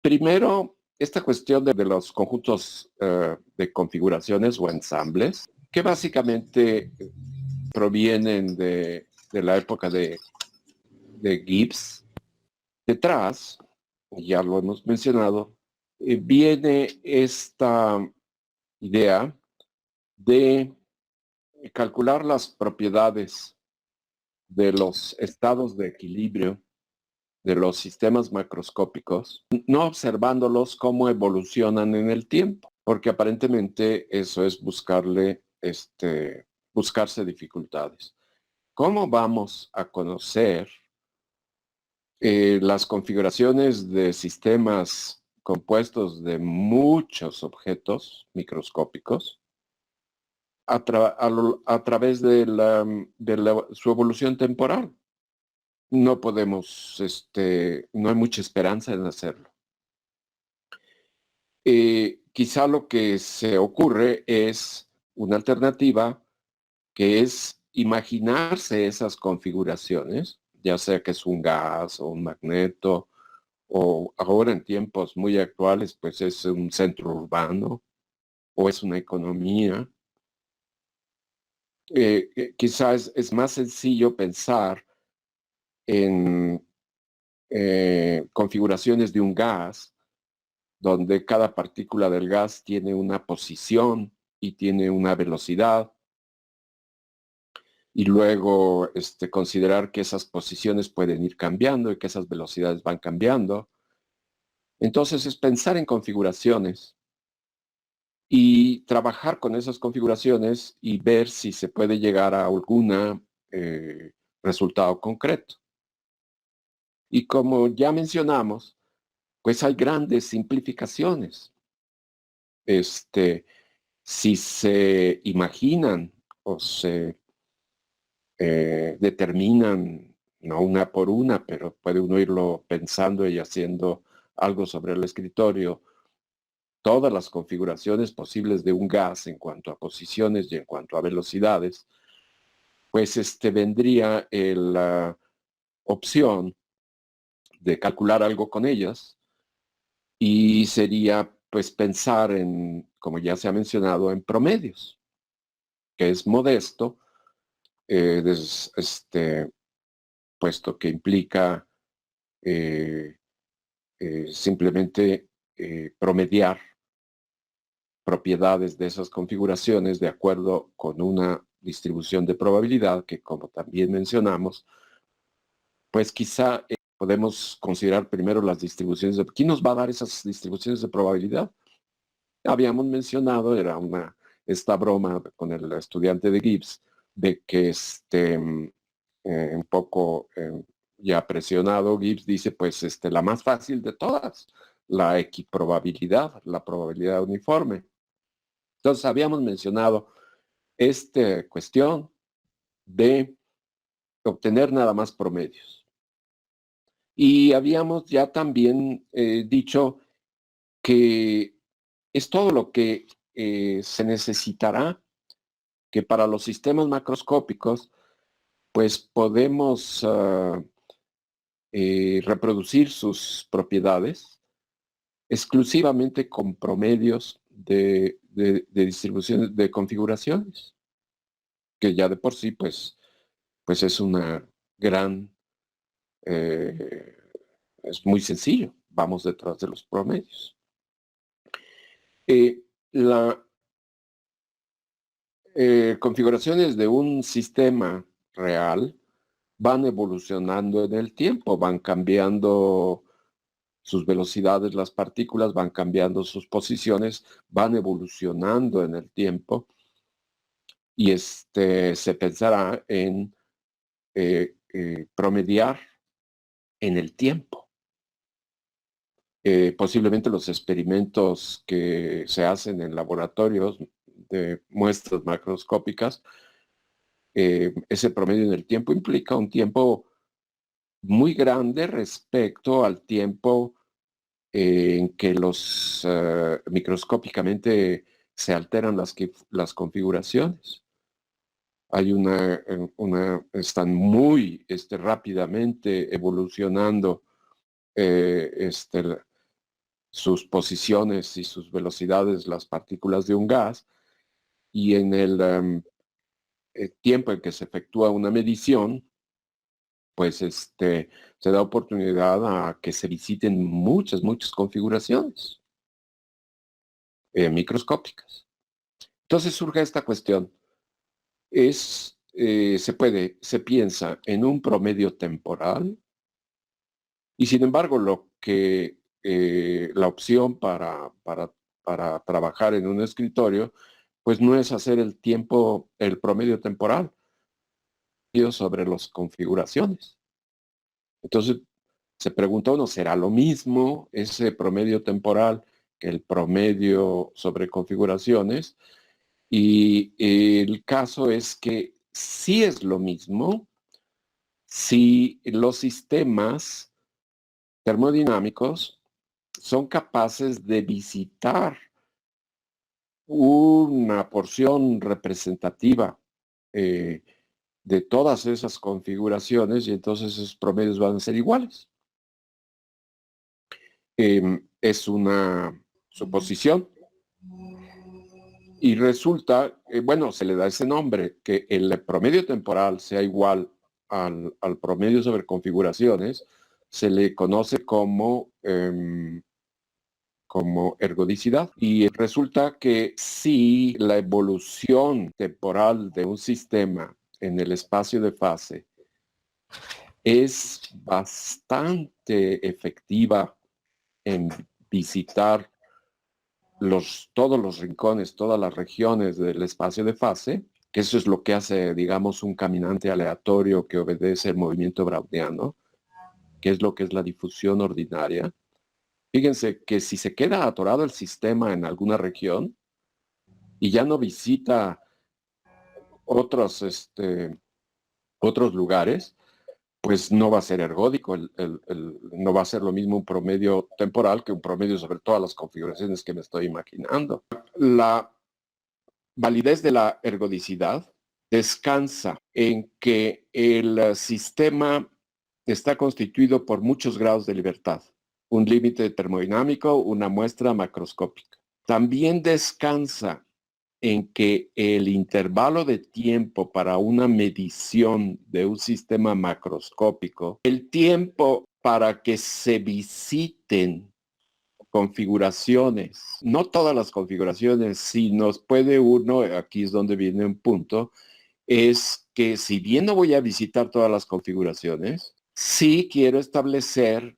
Primero, esta cuestión de los conjuntos de configuraciones o ensambles, que básicamente provienen de la época de Gibbs. Detrás, ya lo hemos mencionado, viene esta idea de calcular las propiedades de los estados de equilibrio de los sistemas macroscópicos, no observándolos cómo evolucionan en el tiempo, porque aparentemente eso es buscarse dificultades. ¿Cómo vamos a conocer las configuraciones de sistemas compuestos de muchos objetos microscópicos a través de su evolución temporal? No podemos, no hay mucha esperanza en hacerlo. Quizá lo que se ocurre es una alternativa que es imaginarse esas configuraciones, ya sea que es un gas o un magneto, o ahora en tiempos muy actuales, pues es un centro urbano o es una economía. Quizás es más sencillo pensar en configuraciones de un gas, donde cada partícula del gas tiene una posición y tiene una velocidad, y luego considerar que esas posiciones pueden ir cambiando y que esas velocidades van cambiando. Entonces es pensar en configuraciones y trabajar con esas configuraciones y ver si se puede llegar a algún resultado concreto. Y como ya mencionamos, pues hay grandes simplificaciones. Si se imaginan o se determinan, no una por una, pero puede uno irlo pensando y haciendo algo sobre el escritorio, todas las configuraciones posibles de un gas en cuanto a posiciones y en cuanto a velocidades, pues vendría la opción de calcular algo con ellas y sería pues pensar en, como ya se ha mencionado, en promedios, que es modesto, puesto que implica simplemente promediar propiedades de esas configuraciones de acuerdo con una distribución de probabilidad que, como también mencionamos, pues quizá podemos considerar primero las distribuciones. ¿Quién nos va a dar esas distribuciones de probabilidad? Habíamos mencionado, era esta broma con el estudiante de Gibbs, de que un poco ya presionado, Gibbs dice, pues la más fácil de todas, la equiprobabilidad, la probabilidad uniforme. Entonces habíamos mencionado esta cuestión de obtener nada más promedios. Y habíamos ya también dicho que es todo lo que se necesitará, que para los sistemas macroscópicos pues podemos reproducir sus propiedades exclusivamente con promedios de distribuciones, de configuraciones, que ya de por sí pues es una gran, es muy sencillo, vamos detrás de los promedios. Las configuraciones de un sistema real van evolucionando en el tiempo, van cambiando sus velocidades, las partículas van cambiando sus posiciones, van evolucionando en el tiempo y se pensará en promediar en el tiempo. Posiblemente los experimentos que se hacen en laboratorios de muestras macroscópicas, ese promedio en el tiempo implica un tiempo muy grande respecto al tiempo en que microscópicamente se alteran las configuraciones. Hay están muy rápidamente evolucionando sus posiciones y sus velocidades las partículas de un gas, y en el tiempo en que se efectúa una medición, pues se da oportunidad a que se visiten muchas configuraciones microscópicas. Entonces surge esta cuestión. Se piensa en un promedio temporal, y sin embargo la opción para trabajar en un escritorio, pues no es hacer el promedio temporal sobre las configuraciones. Entonces se pregunta uno, ¿será lo mismo ese promedio temporal que el promedio sobre configuraciones? Y el caso es que sí es lo mismo si los sistemas termodinámicos son capaces de visitar una porción representativa de todas esas configuraciones, y entonces esos promedios van a ser iguales. Es una suposición. Y resulta, bueno, se le da ese nombre, que el promedio temporal sea igual al promedio sobre configuraciones, se le conoce como ergodicidad. Y resulta que si la evolución temporal de un sistema en el espacio de fase es bastante efectiva en visitar todos los rincones, todas las regiones del espacio de fase, que eso es lo que hace, digamos, un caminante aleatorio que obedece el movimiento browniano, que es lo que es la difusión ordinaria. Fíjense que si se queda atorado el sistema en alguna región y ya no visita otros, otros lugares, pues no va a ser ergódico, no va a ser lo mismo un promedio temporal que un promedio sobre todas las configuraciones que me estoy imaginando. La validez de la ergodicidad descansa en que el sistema está constituido por muchos grados de libertad, un límite termodinámico, una muestra macroscópica. También descansa en que el intervalo de tiempo para una medición de un sistema macroscópico, el tiempo para que se visiten configuraciones, no todas las configuraciones, si nos puede uno, aquí es donde viene un punto, es que si bien no voy a visitar todas las configuraciones, sí quiero establecer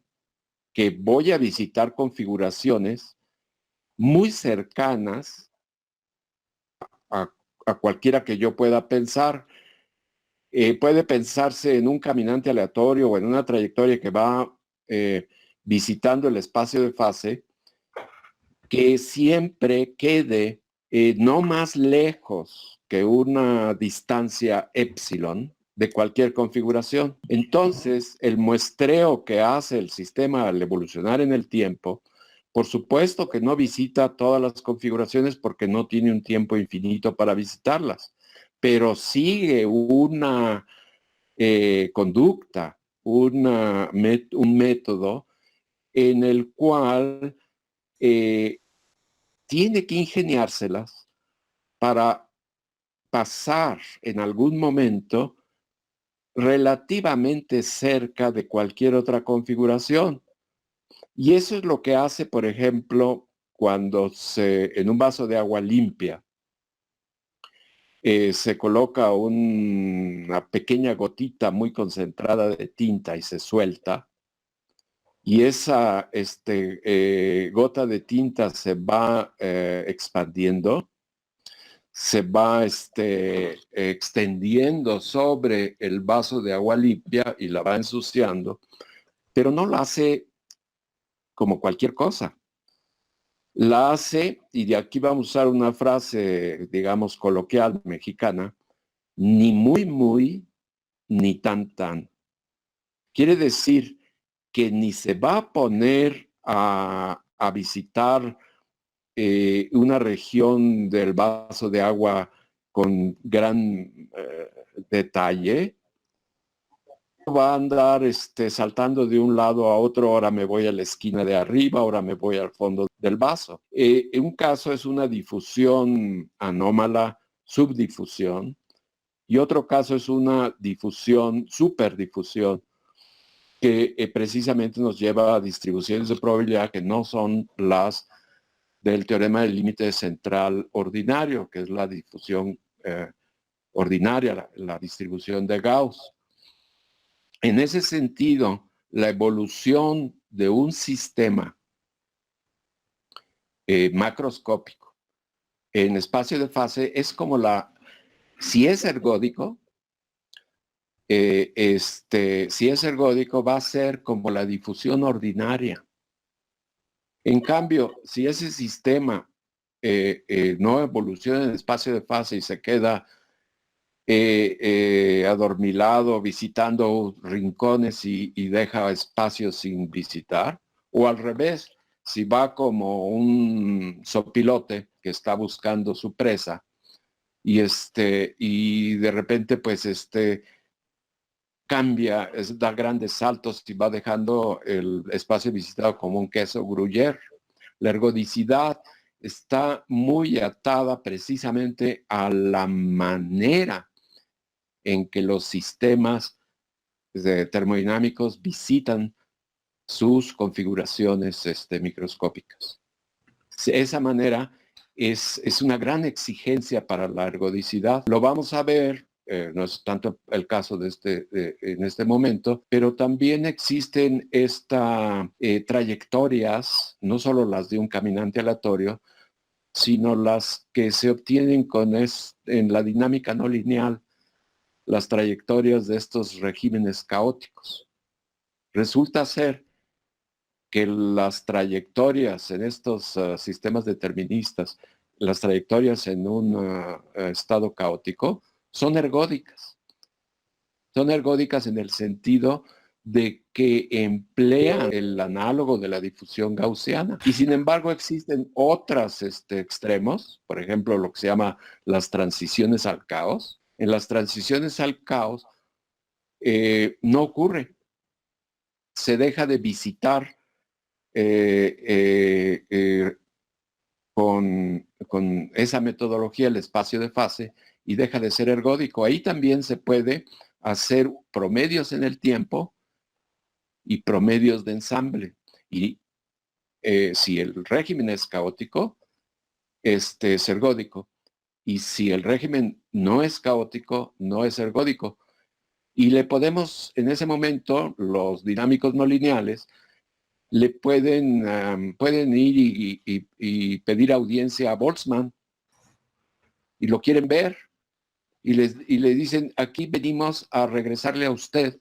que voy a visitar configuraciones muy cercanas a, a cualquiera que yo pueda pensar. Puede pensarse en un caminante aleatorio o en una trayectoria que va visitando el espacio de fase, que siempre quede no más lejos que una distancia epsilon de cualquier configuración. Entonces, el muestreo que hace el sistema al evolucionar en el tiempo, por supuesto que no visita todas las configuraciones porque no tiene un tiempo infinito para visitarlas, pero sigue una conducta, un método en el cual tiene que ingeniárselas para pasar en algún momento relativamente cerca de cualquier otra configuración. Y eso es lo que hace, por ejemplo, cuando en un vaso de agua limpia se coloca una pequeña gotita muy concentrada de tinta y se suelta, y esa gota de tinta se va expandiendo, se va extendiendo sobre el vaso de agua limpia y la va ensuciando, pero no la hace como cualquier cosa. La hace, y de aquí vamos a usar una frase, digamos, coloquial mexicana, ni muy, ni tan. Quiere decir que ni se va a poner a visitar una región del vaso de agua con gran detalle, va a andar saltando de un lado a otro, ahora me voy a la esquina de arriba, ahora me voy al fondo del vaso. Un caso es una difusión anómala, subdifusión, y otro caso es una difusión, superdifusión, que precisamente nos lleva a distribuciones de probabilidad que no son las del teorema del límite central ordinario, que es la difusión ordinaria, la distribución de Gauss. En ese sentido, la evolución de un sistema macroscópico en espacio de fase es como si es ergódico, si es ergódico va a ser como la difusión ordinaria. En cambio, si ese sistema no evoluciona en espacio de fase y se queda adormilado, visitando rincones y deja espacios sin visitar, o al revés, si va como un zopilote que está buscando su presa y de repente pues cambia, da grandes saltos y va dejando el espacio visitado como un queso gruyère. La ergodicidad está muy atada precisamente a la manera en que los sistemas termodinámicos visitan sus configuraciones microscópicas. De esa manera es una gran exigencia para la ergodicidad. Lo vamos a ver, no es tanto el caso en este momento, pero también existen trayectorias, no solo las de un caminante aleatorio, sino las que se obtienen en la dinámica no lineal, las trayectorias de estos regímenes caóticos. Resulta ser que las trayectorias en estos sistemas deterministas, las trayectorias en un estado caótico, son ergódicas. Son ergódicas en el sentido de que emplean el análogo de la difusión gaussiana. Y sin embargo existen otros extremos, por ejemplo, lo que se llama las transiciones al caos. En las transiciones al caos no ocurre. Se deja de visitar con esa metodología el espacio de fase y deja de ser ergódico. Ahí también se puede hacer promedios en el tiempo y promedios de ensamble. Y si el régimen es caótico, es ergódico. Y si el régimen no es caótico, no es ergódico. Y le podemos, en ese momento, los dinámicos no lineales, le pueden ir y pedir audiencia a Boltzmann y lo quieren ver y le dicen, aquí venimos a regresarle a usted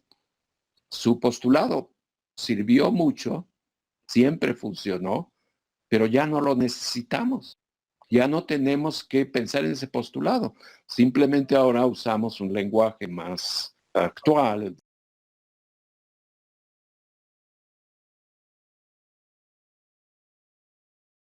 su postulado. Sirvió mucho, siempre funcionó, pero ya no lo necesitamos. Ya no tenemos que pensar en ese postulado. Simplemente ahora usamos un lenguaje más actual.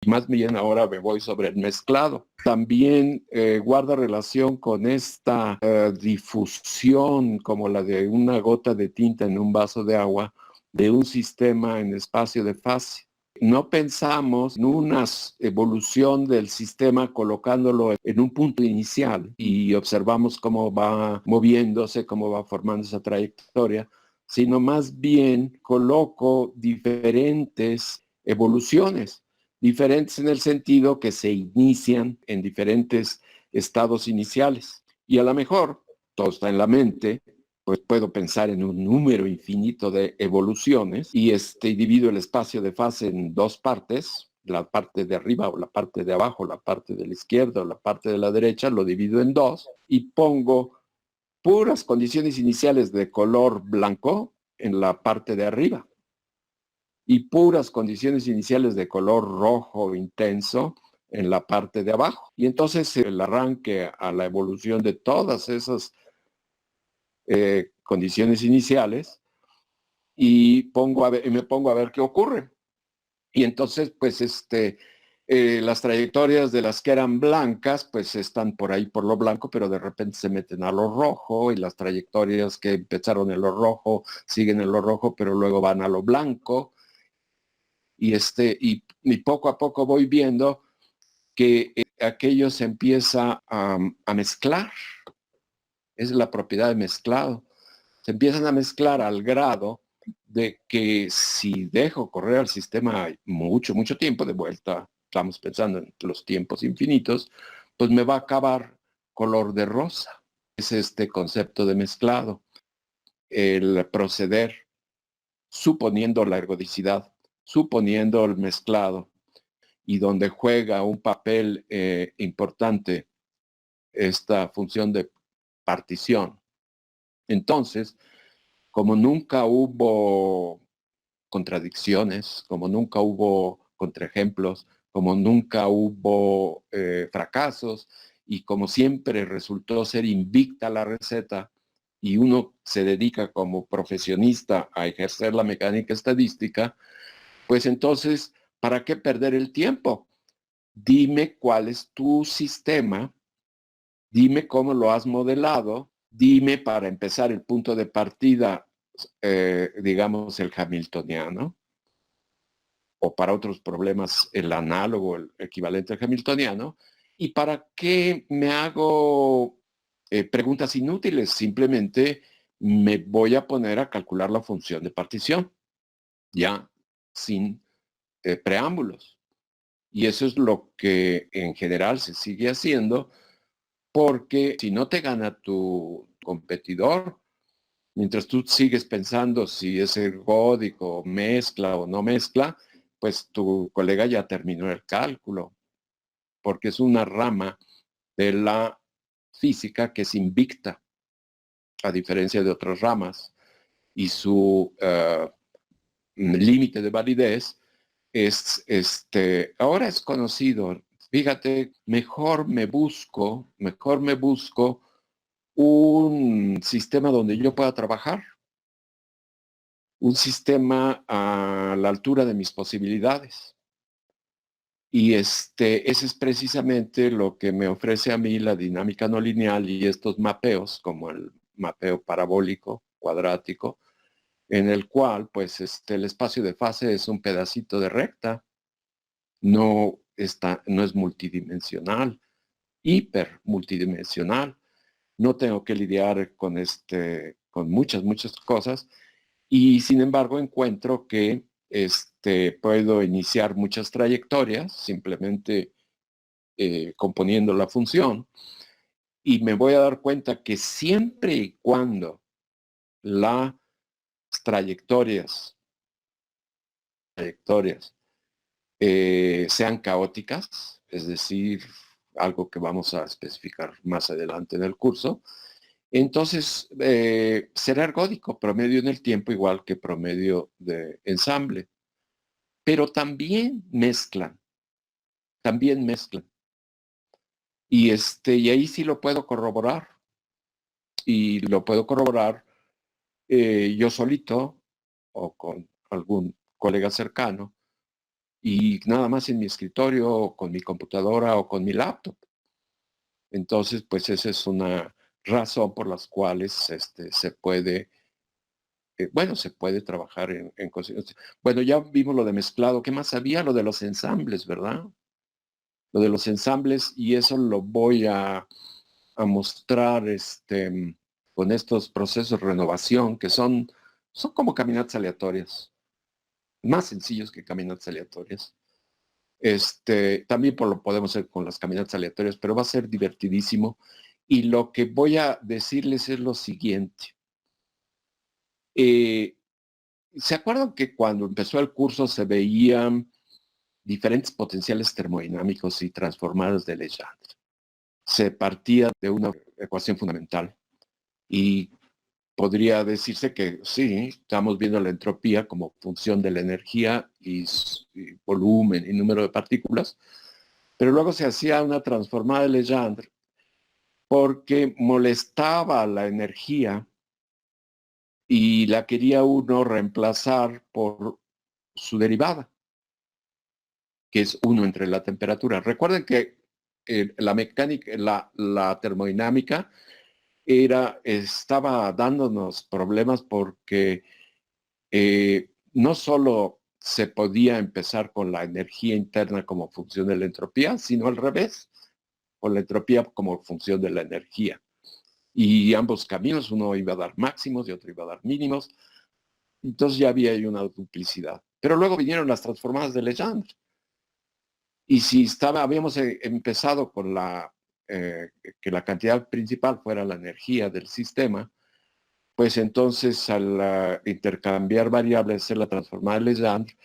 Más bien ahora me voy sobre el mezclado. También guarda relación con esta difusión como la de una gota de tinta en un vaso de agua de un sistema en espacio de fase. No pensamos en una evolución del sistema colocándolo en un punto inicial y observamos cómo va moviéndose, cómo va formando esa trayectoria, sino más bien coloco diferentes evoluciones. Diferentes en el sentido que se inician en diferentes estados iniciales. Y a lo mejor, todo está en la mente, pues puedo pensar en un número infinito de evoluciones y divido el espacio de fase en dos partes, la parte de arriba o la parte de abajo, la parte de la izquierda o la parte de la derecha, lo divido en dos y pongo puras condiciones iniciales de color blanco en la parte de arriba y puras condiciones iniciales de color rojo intenso en la parte de abajo. Y entonces el arranque a la evolución de todas esas condiciones iniciales y me pongo a ver qué ocurre. Y entonces, pues, Las trayectorias de las que eran blancas, pues están por ahí por lo blanco, pero de repente se meten a lo rojo, y las trayectorias que empezaron en lo rojo siguen en lo rojo, pero luego van a lo blanco. Y poco a poco voy viendo que aquello se empieza a mezclar. Es la propiedad de mezclado. Se empiezan a mezclar al grado de que si dejo correr al sistema mucho, mucho tiempo, de vuelta, estamos pensando en los tiempos infinitos, pues me va a acabar color de rosa. Es este concepto de mezclado, el proceder suponiendo la ergodicidad, suponiendo el mezclado, y donde juega un papel importante esta función de partición. Entonces, como nunca hubo contradicciones, como nunca hubo contraejemplos, como nunca hubo fracasos, y como siempre resultó ser invicta la receta, y uno se dedica como profesionista a ejercer la mecánica estadística, pues entonces, ¿para qué perder el tiempo? Dime cuál es tu sistema, dime cómo lo has modelado, dime para empezar el punto de partida, digamos el hamiltoniano, o para otros problemas el análogo, el equivalente al hamiltoniano, y para qué me hago preguntas inútiles. Simplemente me voy a poner a calcular la función de partición, ya sin preámbulos. Y eso es lo que en general se sigue haciendo, porque si no te gana tu competidor, mientras tú sigues pensando si es ergódico, mezcla o no mezcla, pues tu colega ya terminó el cálculo, porque es una rama de la física que es invicta, a diferencia de otras ramas, y su límite de validez ahora es conocido. Fíjate, mejor me busco un sistema donde yo pueda trabajar, un sistema a la altura de mis posibilidades. Y ese es precisamente lo que me ofrece a mí la dinámica no lineal y estos mapeos, como el mapeo parabólico, cuadrático, en el cual pues el espacio de fase es un pedacito de recta, no es multidimensional, hiper multidimensional. No tengo que lidiar con muchas cosas, y sin embargo encuentro que puedo iniciar muchas trayectorias simplemente componiendo la función, y me voy a dar cuenta que siempre y cuando las trayectorias sean caóticas, es decir, algo que vamos a especificar más adelante en el curso, entonces será ergódico, promedio en el tiempo igual que promedio de ensamble. Pero también mezclan. Y ahí sí lo puedo corroborar. Y lo puedo corroborar yo solito o con algún colega cercano, y nada más en mi escritorio, o con mi computadora, o con mi laptop. Entonces, pues esa es una razón por las cuales se puede, se puede trabajar en cosas. Bueno, ya vimos lo de mezclado. ¿Qué más había? Lo de los ensambles, ¿verdad? Lo de los ensambles, y eso lo voy a mostrar con estos procesos de renovación que son como caminatas aleatorias, más sencillos que caminatas aleatorias. También lo podemos hacer con las caminatas aleatorias, pero va a ser divertidísimo. Y lo que voy a decirles es lo siguiente. ¿Se acuerdan que cuando empezó el curso se veían diferentes potenciales termodinámicos y transformadas de Legendre? Se partía de una ecuación fundamental, y podría decirse que sí, estamos viendo la entropía como función de la energía y volumen y número de partículas, pero luego se hacía una transformada de Legendre porque molestaba la energía y la quería uno reemplazar por su derivada. que es 1 entre la temperatura. Recuerden que la mecánica, la termodinámica estaba dándonos problemas porque no solo se podía empezar con la energía interna como función de la entropía, sino al revés, con la entropía como función de la energía. Y ambos caminos, uno iba a dar máximos y otro iba a dar mínimos. Entonces ya había ahí una duplicidad. Pero luego vinieron las transformadas de Legendre. Y si habíamos empezado con que la cantidad principal fuera la energía del sistema, pues entonces al intercambiar variables, hacer la transformada de Legendre,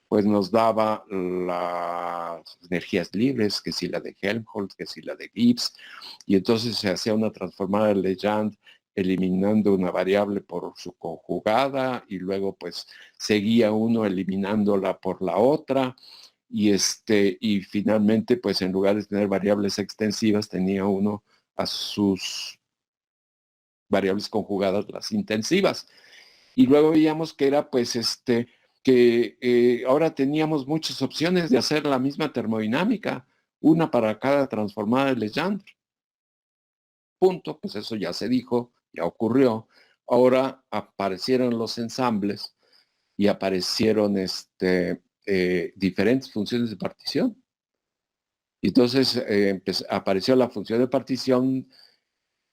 pues nos daba las energías libres, que si la de Helmholtz, que si la de Gibbs, y entonces se hacía una transformada de Legendre eliminando una variable por su conjugada y luego pues seguía uno eliminándola por la otra y finalmente pues en lugar de tener variables extensivas tenía uno a sus variables conjugadas las intensivas. Y luego veíamos que era pues que ahora teníamos muchas opciones de hacer la misma termodinámica, una para cada transformada de Legendre. Punto, pues eso ya se dijo, ya ocurrió. Ahora aparecieron los ensambles y aparecieron diferentes funciones de partición. Y entonces apareció la función de partición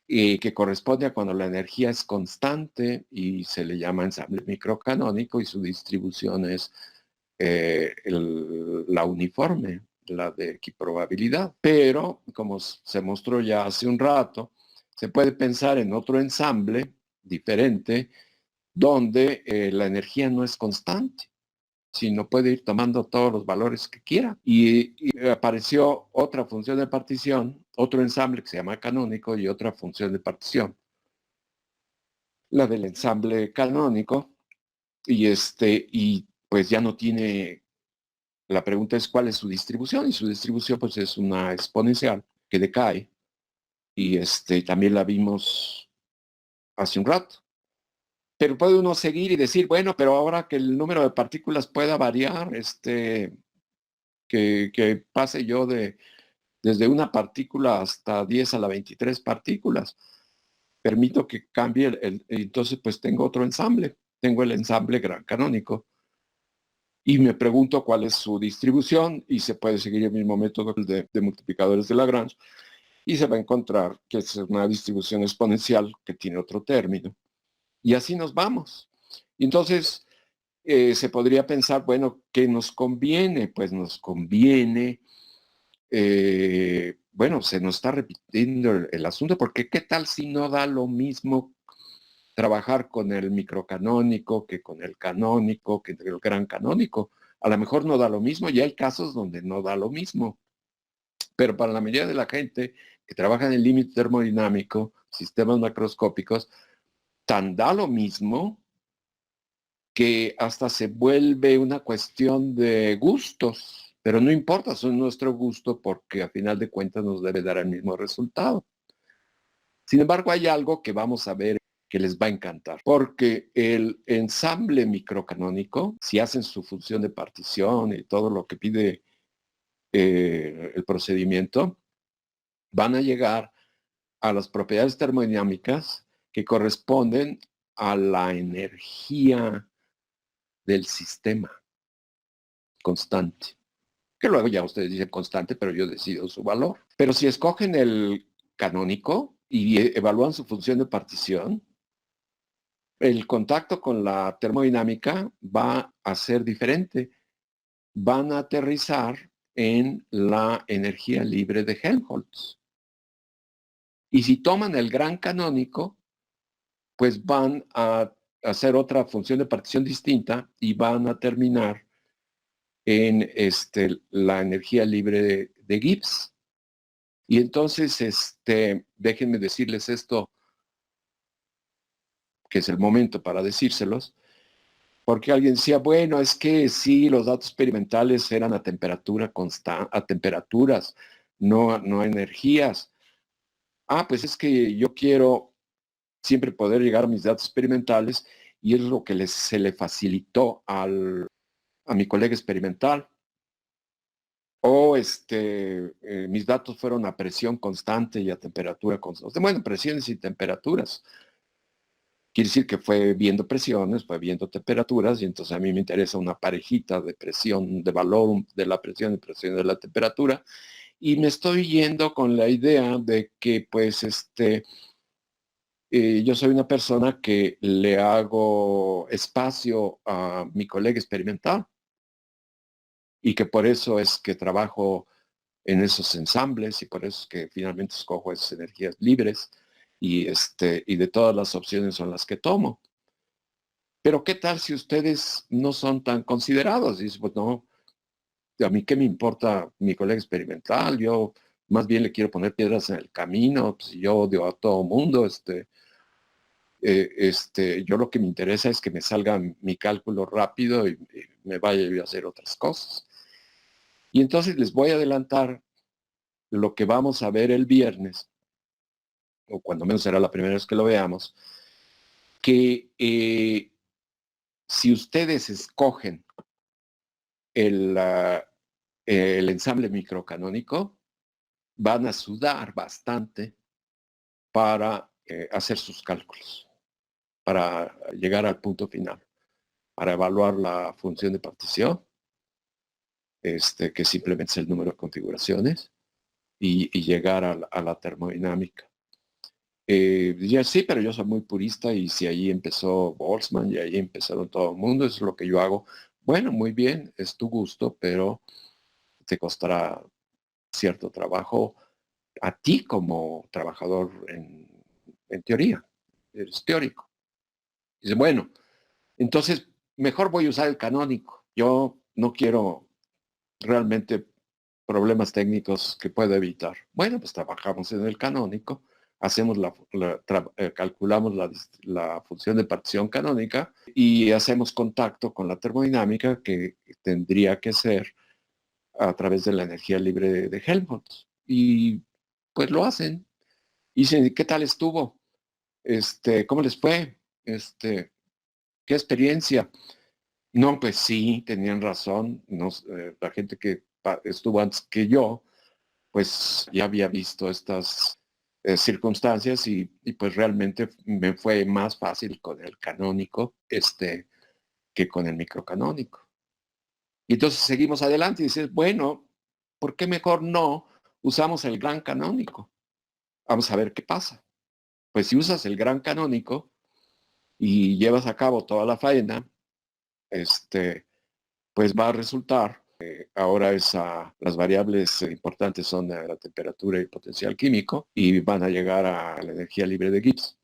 que corresponde a cuando la energía es constante y se le llama ensamble microcanónico y su distribución es la uniforme, la de equiprobabilidad. Pero, como se mostró ya hace un rato, se puede pensar en otro ensamble diferente donde la energía no es constante, sino puede ir tomando todos los valores que quiera. Y apareció otra función de partición, otro ensamble que se llama canónico y otra función de partición. La del ensamble canónico, y pues ya no tiene, la pregunta es cuál es su distribución, y su distribución pues es una exponencial que decae, y también la vimos hace un rato. Pero puede uno seguir y decir, bueno, pero ahora que el número de partículas pueda variar, que pase yo desde una partícula hasta 10 a la 23 partículas. Permito que cambie entonces pues tengo otro ensamble. Tengo el ensamble gran canónico. Y me pregunto cuál es su distribución y se puede seguir el mismo método de multiplicadores de Lagrange y se va a encontrar que es una distribución exponencial que tiene otro término. Y así nos vamos. Y entonces se podría pensar, bueno, ¿qué nos conviene? Pues nos conviene, bueno, se nos está repitiendo el asunto, porque ¿qué tal si no da lo mismo trabajar con el microcanónico que con el canónico, que el gran canónico? A lo mejor no da lo mismo y hay casos donde no da lo mismo. Pero para la mayoría de la gente que trabaja en el límite termodinámico, sistemas macroscópicos, tan da lo mismo que hasta se vuelve una cuestión de gustos, pero no importa, son nuestro gusto porque a final de cuentas nos debe dar el mismo resultado. Sin embargo, hay algo que vamos a ver que les va a encantar, porque el ensamble microcanónico, si hacen su función de partición y todo lo que pide el procedimiento, van a llegar a las propiedades termodinámicas que corresponden a la energía del sistema constante. Que luego ya ustedes dicen constante, pero yo decido su valor. Pero si escogen el canónico y evalúan su función de partición, el contacto con la termodinámica va a ser diferente. Van a aterrizar en la energía libre de Helmholtz. Y si toman el gran canónico, pues van a hacer otra función de partición distinta y van a terminar en la energía libre de Gibbs. Y entonces, déjenme decirles esto, que es el momento para decírselos, porque alguien decía, bueno, es que sí, los datos experimentales eran a temperatura constante, a temperaturas, no a energías. Ah, pues es que yo quiero siempre poder llegar a mis datos experimentales y es lo que se le facilitó a mi colega experimental. O mis datos fueron a presión constante y a temperatura constante. Bueno, presiones y temperaturas. Quiere decir que fue viendo presiones, fue viendo temperaturas, y entonces a mí me interesa una parejita de presión, de valor de la presión y presión de la temperatura, y me estoy yendo con la idea de que pues yo soy una persona que le hago espacio a mi colega experimental y que por eso es que trabajo en esos ensambles y por eso es que finalmente escojo esas energías libres y de todas las opciones son las que tomo. Pero ¿qué tal si ustedes no son tan considerados? Dice, pues no, a mí qué me importa mi colega experimental, yo más bien le quiero poner piedras en el camino, pues yo odio a todo mundo, yo lo que me interesa es que me salga mi cálculo rápido y me vaya yo a hacer otras cosas. Y entonces les voy a adelantar lo que vamos a ver el viernes, o cuando menos será la primera vez que lo veamos, que si ustedes escogen el, uh, el ensamble microcanónico, van a sudar bastante para hacer sus cálculos, para llegar al punto final, para evaluar la función de partición, que simplemente es el número de configuraciones, y llegar a la termodinámica. Ya sí, pero yo soy muy purista y si ahí empezó Boltzmann y ahí empezaron todo el mundo, eso es lo que yo hago. Bueno, muy bien, es tu gusto, pero te costará cierto trabajo a ti como trabajador en teoría, eres teórico. Dice, bueno, entonces mejor voy a usar el canónico. Yo no quiero realmente problemas técnicos que pueda evitar. Bueno, pues trabajamos en el canónico, hacemos calculamos la función de partición canónica y hacemos contacto con la termodinámica que tendría que ser a través de la energía libre de Helmholtz. Y pues lo hacen. Y dicen, ¿qué tal estuvo? ¿Cómo les fue? ¿Qué experiencia? No, pues sí, tenían razón. La gente que estuvo antes que yo, pues ya había visto estas circunstancias y pues realmente me fue más fácil con el canónico que con el microcanónico. Y entonces seguimos adelante y dices, bueno, ¿por qué mejor no usamos el gran canónico? Vamos a ver qué pasa. Pues si usas el gran canónico y llevas a cabo toda la faena, pues va a resultar, ahora las variables importantes son la temperatura y el potencial químico y van a llegar a la energía libre de Gibbs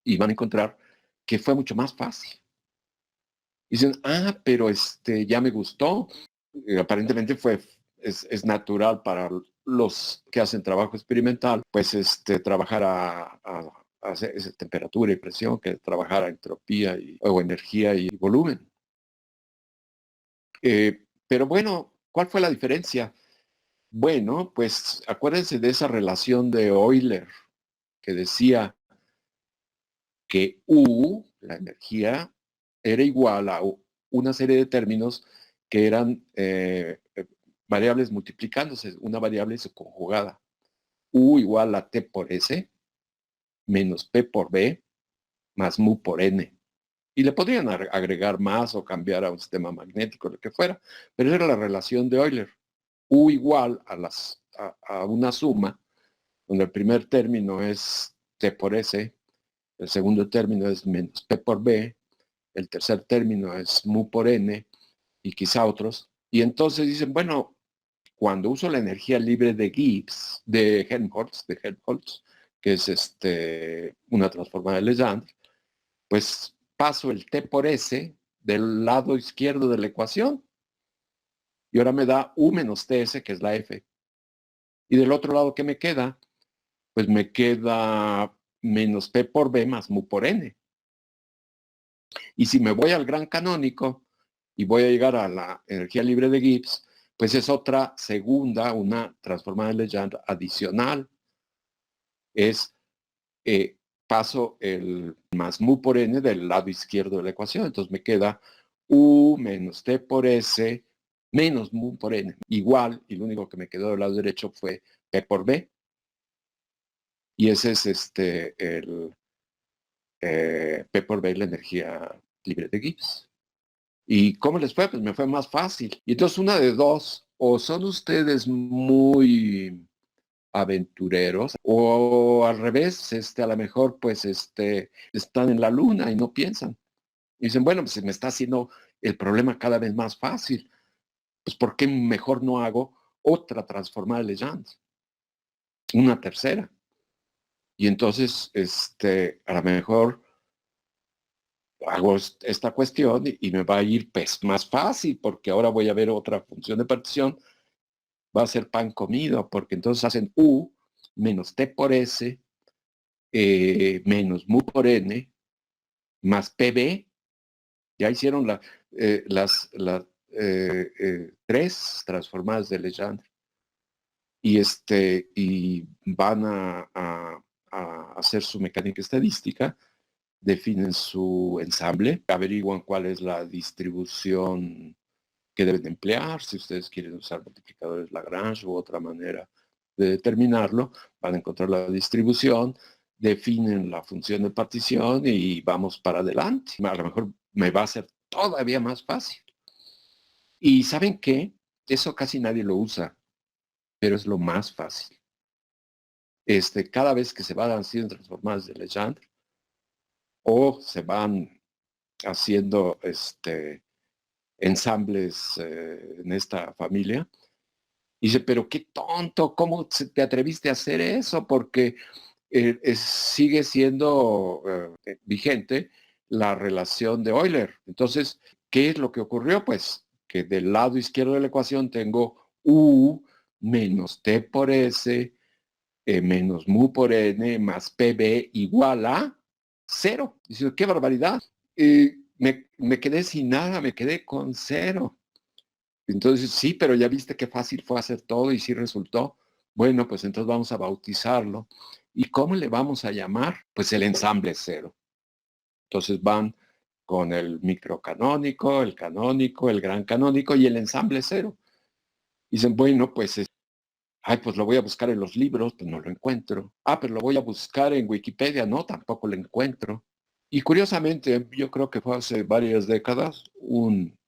y van a encontrar que fue mucho más fácil. Y dicen, pero ya me gustó. Aparentemente es natural para los que hacen trabajo experimental, pues trabajar a esa temperatura y presión, que trabajar a entropía o energía y volumen. Pero bueno, ¿cuál fue la diferencia? Bueno, pues acuérdense de esa relación de Euler que decía que U, la energía, era igual a una serie de términos que eran variables multiplicándose, una variable subconjugada. U igual a T por S menos P por B más mu por N. Y le podrían agregar más o cambiar a un sistema magnético, lo que fuera, pero esa era la relación de Euler. U igual a una suma, donde el primer término es T por S, el segundo término es menos P por B, el tercer término es mu por N y quizá otros. Y entonces dicen, bueno, cuando uso la energía libre de Gibbs, de Helmholtz, que es una transformada de Legendre, pues paso el T por S del lado izquierdo de la ecuación y ahora me da U menos TS, que es la F. Y del otro lado, ¿qué me queda? Pues me queda menos P por B más mu por N. Y si me voy al gran canónico y voy a llegar a la energía libre de Gibbs, pues es otra segunda, una transformada de Legendre adicional. Es paso el más mu por N del lado izquierdo de la ecuación. Entonces me queda U menos T por S menos mu por n, igual, y lo único que me quedó del lado derecho fue P por B, y ese es P por B, la energía libre de Gibbs. ¿Y cómo les fue? Pues me fue más fácil. Y entonces una de dos, o son ustedes muy aventureros, o al revés, a lo mejor pues están en la luna y no piensan. Y dicen, bueno, pues se me está haciendo el problema cada vez más fácil. Pues ¿por qué mejor no hago otra transformada de Legendre? Una tercera. Y entonces, a lo mejor hago esta cuestión y me va a ir pues, más fácil, porque ahora voy a ver otra función de partición, va a ser pan comido, porque entonces hacen U menos T por S menos mu por N más PB. Ya hicieron las tres transformadas de Legendre. Y van a hacer su mecánica estadística, definen su ensamble, averiguan cuál es la distribución que deben emplear, si ustedes quieren usar multiplicadores Lagrange u otra manera de determinarlo, van a encontrar la distribución, definen la función de partición y vamos para adelante. A lo mejor me va a ser todavía más fácil. Y ¿saben qué? Eso casi nadie lo usa, pero es lo más fácil. Cada vez que se van haciendo transformadas de Legendre o se van haciendo ensambles en esta familia, dice, pero qué tonto, ¿cómo te atreviste a hacer eso? Porque sigue siendo vigente la relación de Euler. Entonces, ¿qué es lo que ocurrió? Pues que del lado izquierdo de la ecuación tengo U menos T por S menos mu por N más PB igual a 0. Dice, qué barbaridad. Me quedé sin nada, me quedé con 0. Entonces, sí, pero ya viste qué fácil fue hacer todo y sí resultó. Bueno, pues entonces vamos a bautizarlo. ¿Y cómo le vamos a llamar? Pues el ensamble 0. Entonces van con el microcanónico, el canónico, el gran canónico y el ensamble 0. Dicen, bueno, pues pues lo voy a buscar en los libros, pues no lo encuentro. Pero lo voy a buscar en Wikipedia, no, tampoco lo encuentro. Y curiosamente, yo creo que fue hace varias décadas, un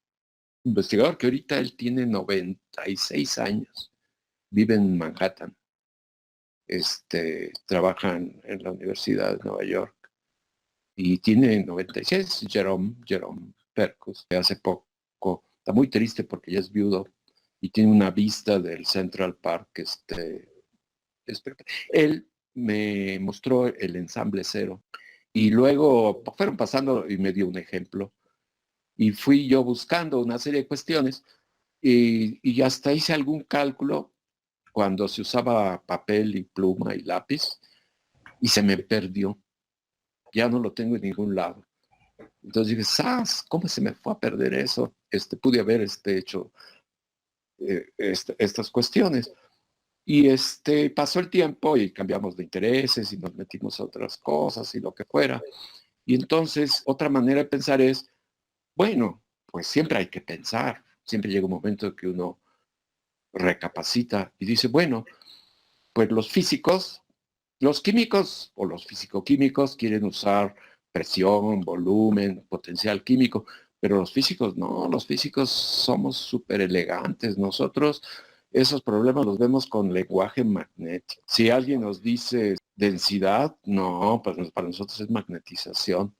investigador que ahorita él tiene 96 años, vive en Manhattan, trabaja en la Universidad de Nueva York y tiene 96, Jerome Perkus, que hace poco, está muy triste porque ya es viudo y tiene una vista del Central Park, él me mostró el ensamble 0 y luego fueron pasando y me dio un ejemplo y fui yo buscando una serie de cuestiones y hasta hice algún cálculo cuando se usaba papel y pluma y lápiz y se me perdió. Ya no lo tengo en ningún lado. Entonces dije, ¡zas! ¿Cómo se me fue a perder eso? Pude haber hecho estas cuestiones. Y pasó el tiempo y cambiamos de intereses y nos metimos a otras cosas y lo que fuera. Y entonces otra manera de pensar es, bueno, pues siempre hay que pensar. Siempre llega un momento en que uno recapacita y dice, bueno, pues los físicos, los químicos o los fisicoquímicos quieren usar presión, volumen, potencial químico, pero los físicos no, los físicos somos súper elegantes. Nosotros esos problemas los vemos con lenguaje magnético. Si alguien nos dice densidad, no, pues para nosotros es magnetización.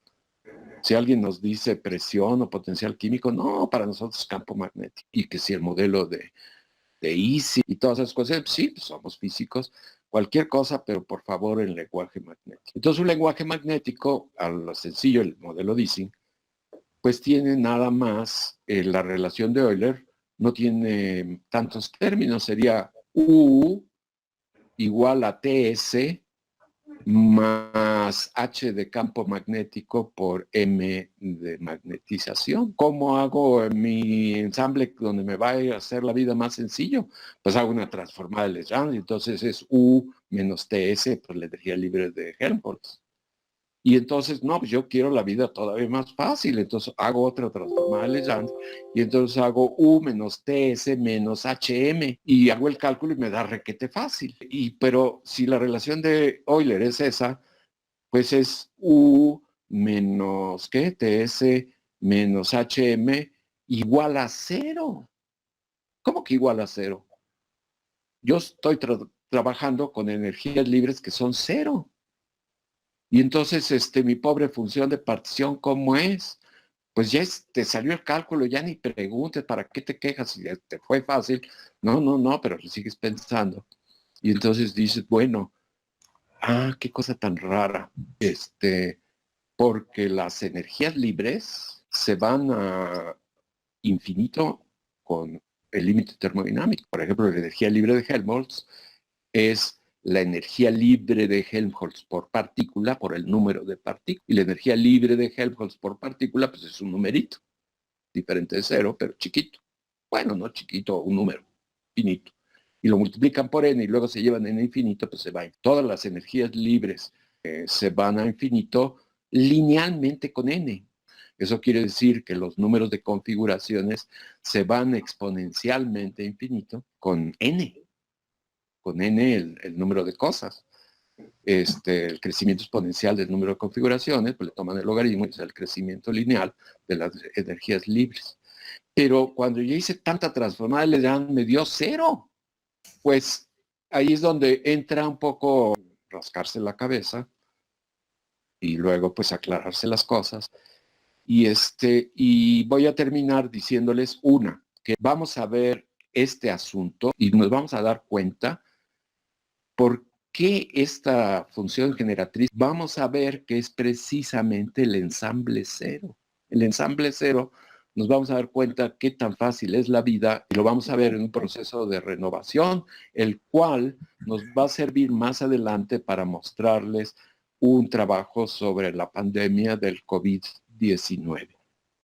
Si alguien nos dice presión o potencial químico, no, para nosotros es campo magnético. Y que si el modelo de Easy y todas esas cosas, sí, pues somos físicos, cualquier cosa, pero por favor el lenguaje magnético. Entonces un lenguaje magnético, a lo sencillo, el modelo de Ising, pues tiene nada más la relación de Euler, no tiene tantos términos, sería U igual a TS más H de campo magnético por M de magnetización. ¿Cómo hago mi ensamble donde me va a hacer la vida más sencillo? Pues hago una transformada de Legendre, entonces es U menos TS por la energía libre de Helmholtz. Y entonces, no, pues yo quiero la vida todavía más fácil. Entonces hago otra transformada de Legendre y entonces hago U menos TS menos HM y hago el cálculo y me da requete fácil. Pero si la relación de Euler es esa, pues es U menos, ¿qué? TS menos HM igual a cero. ¿Cómo que igual a cero? Yo estoy trabajando con energías libres que son cero. Y entonces, mi pobre función de partición, ¿cómo es? Pues ya te salió el cálculo, ya ni preguntes, ¿para qué te quejas? Si te fue fácil. No, no, no, pero sigues pensando. Y entonces dices, bueno, qué cosa tan rara. Porque las energías libres se van a infinito con el límite termodinámico. Por ejemplo, la energía libre de Helmholtz es la energía libre de Helmholtz por partícula por el número de partículas. Y la energía libre de Helmholtz por partícula, pues es un numerito, diferente de cero, pero chiquito. Bueno, no chiquito, un número finito. Y lo multiplican por n y luego se llevan n infinito, pues se va. Todas las energías libres se van a infinito linealmente con n. Eso quiere decir que los números de configuraciones se van exponencialmente a infinito con n el número de cosas. El crecimiento exponencial del número de configuraciones, pues le toman el logaritmo y es el crecimiento lineal de las energías libres. Pero cuando yo hice tanta transformada, me dio cero. Pues ahí es donde entra un poco rascarse la cabeza y luego pues aclararse las cosas. Y voy a terminar diciéndoles que vamos a ver este asunto y nos vamos a dar cuenta por qué esta función generatriz. Vamos a ver que es precisamente el ensamble cero. El ensamble cero nos vamos a dar cuenta qué tan fácil es la vida y lo vamos a ver en un proceso de renovación, el cual nos va a servir más adelante para mostrarles un trabajo sobre la pandemia del COVID-19.